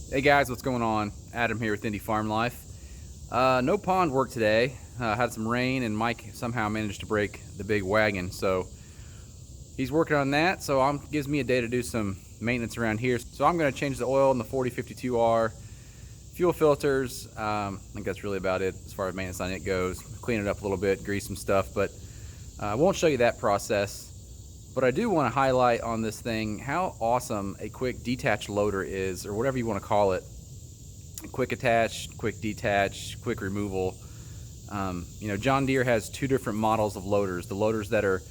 Hey guys, what's going on? Adam here with Indy Farm Life. No pond work today. Had some rain and Mike somehow managed to break the big wagon, so he's working on that. So gives me a day to do some maintenance around here. So I'm going to change the oil in the 4052R, fuel filters. I think that's really about it as far as maintenance on it goes. Clean it up a little bit, grease some stuff, but I won't show you that process. But I do want to highlight on this thing how awesome a quick detach loader is, or whatever you want to call it. Quick attach, quick detach, quick removal. John Deere has two different models of loaders. The loaders that are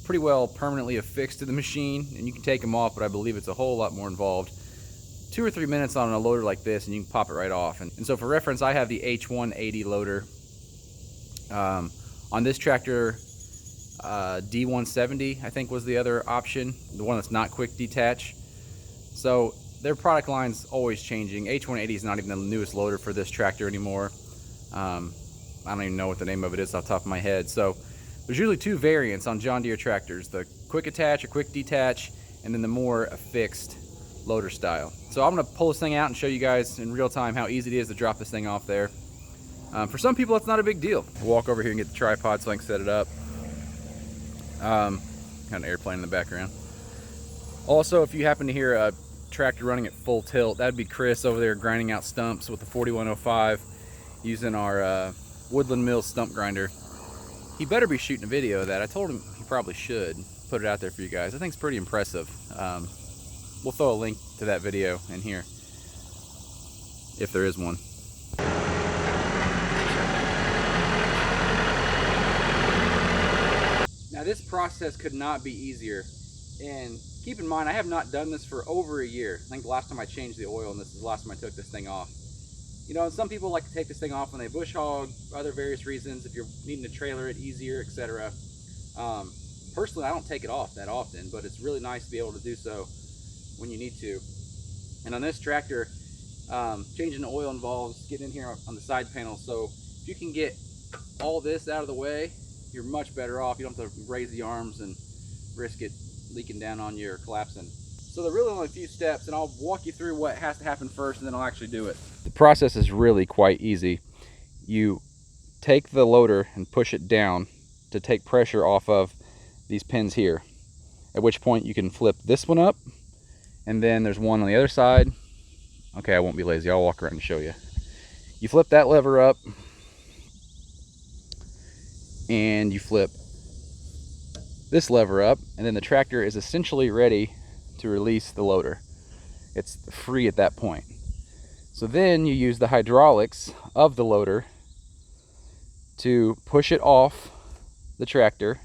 pretty well permanently affixed to the machine, and you can take them off, but I believe it's a whole lot more involved. 2 or 3 minutes on a loader like this, and you can pop it right off. And so for reference, I have the H180 loader. On this tractor, D170 I think was the other option, the one that's not quick detach. So their product line's always changing. H180 is not even the newest loader for this tractor anymore. I don't even know what the name of it is off the top of my head. So there's usually two variants on John Deere tractors: the quick attach or quick detach, and then the more affixed loader style. So I'm going to pull this thing out and show you guys in real time how easy it is to drop this thing off there. For some people, it's not a big deal. I'll walk over here and get the tripod so I can set it up. Kind of airplane in the background. Also, if you happen to hear a tractor running at full tilt, that'd be Chris over there grinding out stumps with the 4105 using our Woodland Mills stump grinder. He better be shooting a video of that. I told him he probably should put it out there for you guys. I think it's pretty impressive. We'll throw a link to that video in here if there is one. Now this process could not be easier, and keep in mind I have not done this for over a year. I think the last time I changed the oil, and this is the last time I took this thing off. Some people like to take this thing off when they bush hog, other various reasons, if you're needing to trailer it easier, etc. Personally, I don't take it off that often, but it's really nice to be able to do so when you need to. And on this tractor, changing the oil involves getting in here on the side panel, so if you can get all this out of the way, you're much better off. You don't have to raise the arms and risk it leaking down on you or collapsing. So there are really only a few steps, and I'll walk you through what has to happen first, and then I'll actually do it. The process is really quite easy. You take the loader and push it down to take pressure off of these pins here, at which point you can flip this one up, and then there's one on the other side. Okay, I won't be lazy. I'll walk around and show you. You flip that lever up, and you flip this lever up, and then the tractor is essentially ready to release the loader. It's free at that point. So then you use the hydraulics of the loader to push it off the tractor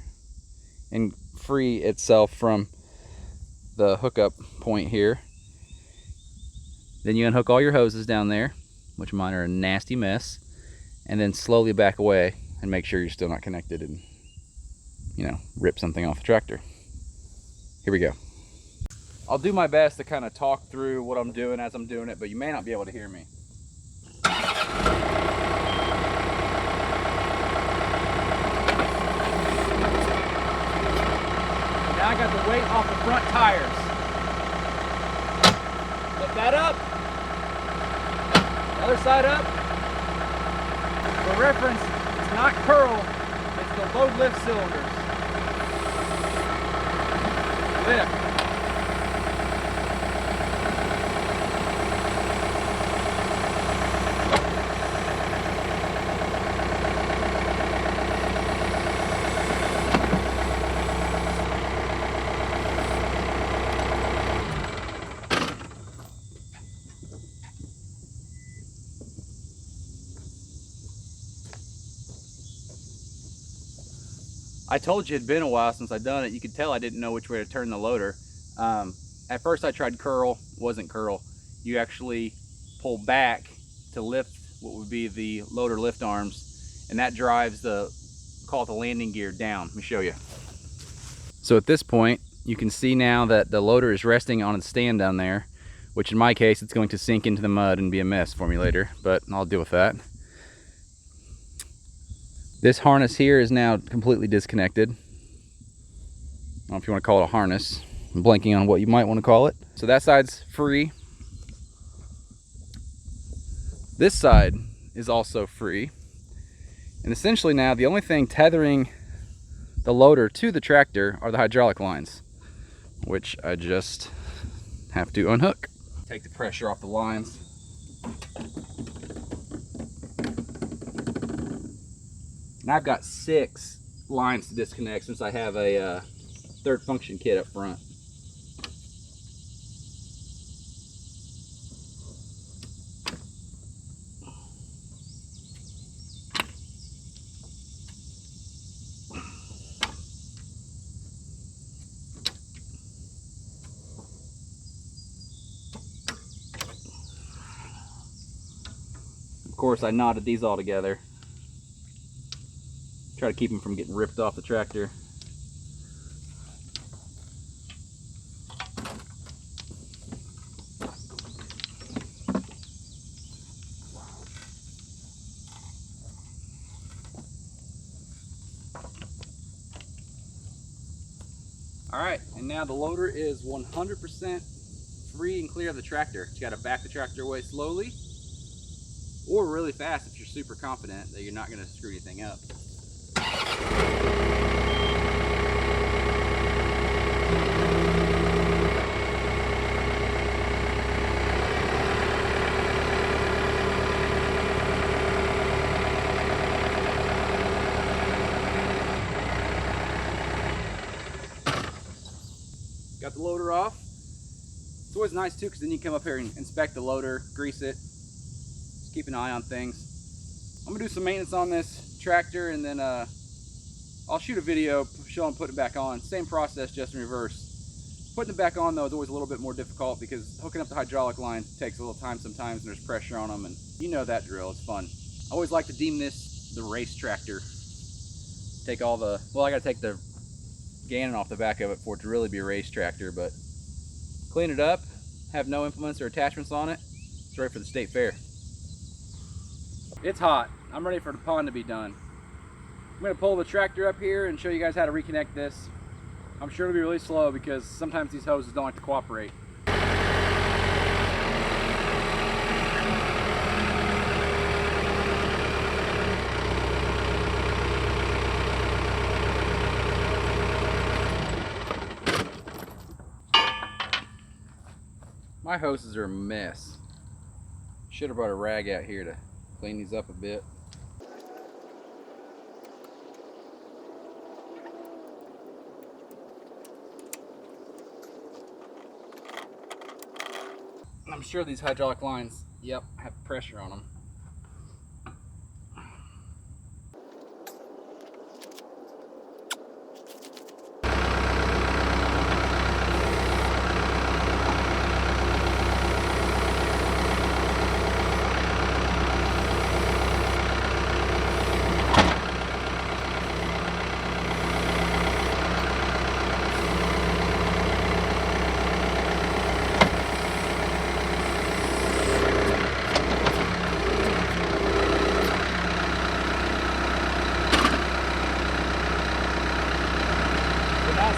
and free itself from the hookup point here. Then you unhook all your hoses down there, which mine are a nasty mess, and then slowly back away and make sure you're still not connected and, rip something off the tractor. Here we go. I'll do my best to kind of talk through what I'm doing as I'm doing it, but you may not be able to hear me. Now I got the weight off the front tires. Lift that up. The other side up. For reference, it's not curl, it's the load lift cylinders. Lift. I told you it'd been a while since I'd done it. You could tell I didn't know which way to turn the loader. At first I tried curl, wasn't curl. You actually pull back to lift what would be the loader lift arms, and that drives call it the landing gear down. Let me show you. So at this point, you can see now that the loader is resting on its stand down there, which in my case, it's going to sink into the mud and be a mess for me later, but I'll deal with that. This harness here is now completely disconnected. I don't know if you want to call it a harness. I'm blanking on what you might want to call it. So that side's free. This side is also free. And essentially now the only thing tethering the loader to the tractor are the hydraulic lines, which I just have to unhook. Take the pressure off the lines. And I've got 6 lines to disconnect since I have a third function kit up front. Of course, I knotted these all together. Try to keep them from getting ripped off the tractor. Alright, and now the loader is 100% free and clear of the tractor. You got to back the tractor away slowly or really fast if you're super confident that you're not going to screw anything up. Got the loader off. It's always nice too, because then you come up here and inspect the loader, grease it, just keep an eye on things. I'm gonna do some maintenance on this tractor, and then I'll shoot a video showing putting it back on. Same process, just in reverse. Putting it back on though is always a little bit more difficult because hooking up the hydraulic line takes a little time sometimes, and there's pressure on them, and you know that drill. It's fun. I always like to deem this the race tractor. Take all the, well, I gotta take the Gannon off the back of it for it to really be a race tractor, but clean it up, have no implements or attachments on it. It's ready for the state fair. It's hot. I'm ready for the pond to be done. I'm going to pull the tractor up here and show you guys how to reconnect this. I'm sure it'll be really slow because sometimes these hoses don't like to cooperate. My hoses are a mess. Should have brought a rag out here to clean these up a bit. I'm sure these hydraulic lines, yep, have pressure on them.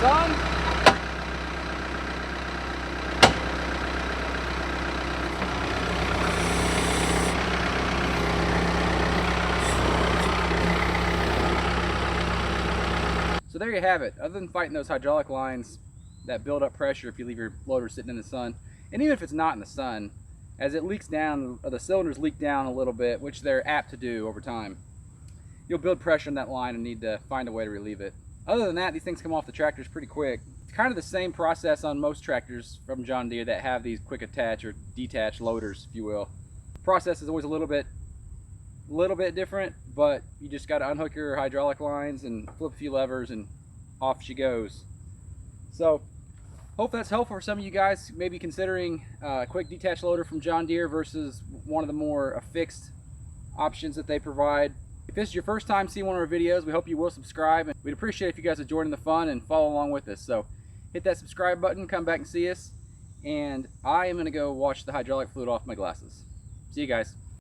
On. So there you have it. Other than fighting those hydraulic lines that build up pressure if you leave your loader sitting in the sun, and even if it's not in the sun, as it leaks down, the cylinders leak down a little bit, which they're apt to do over time, you'll build pressure in that line and need to find a way to relieve it. Other than that, these things come off the tractors pretty quick. It's kind of the same process on most tractors from John Deere that have these quick attach or detach loaders, if you will. The process is always a little bit different, but you just got to unhook your hydraulic lines and flip a few levers and off she goes. So hope that's helpful for some of you guys maybe considering a quick detach loader from John Deere versus one of the more fixed options that they provide. If this is your first time seeing one of our videos, we hope you will subscribe, and we'd appreciate if you guys would join in the fun and follow along with us. So hit that subscribe button, come back and see us, and I am going to go wash the hydraulic fluid off my glasses. See you guys.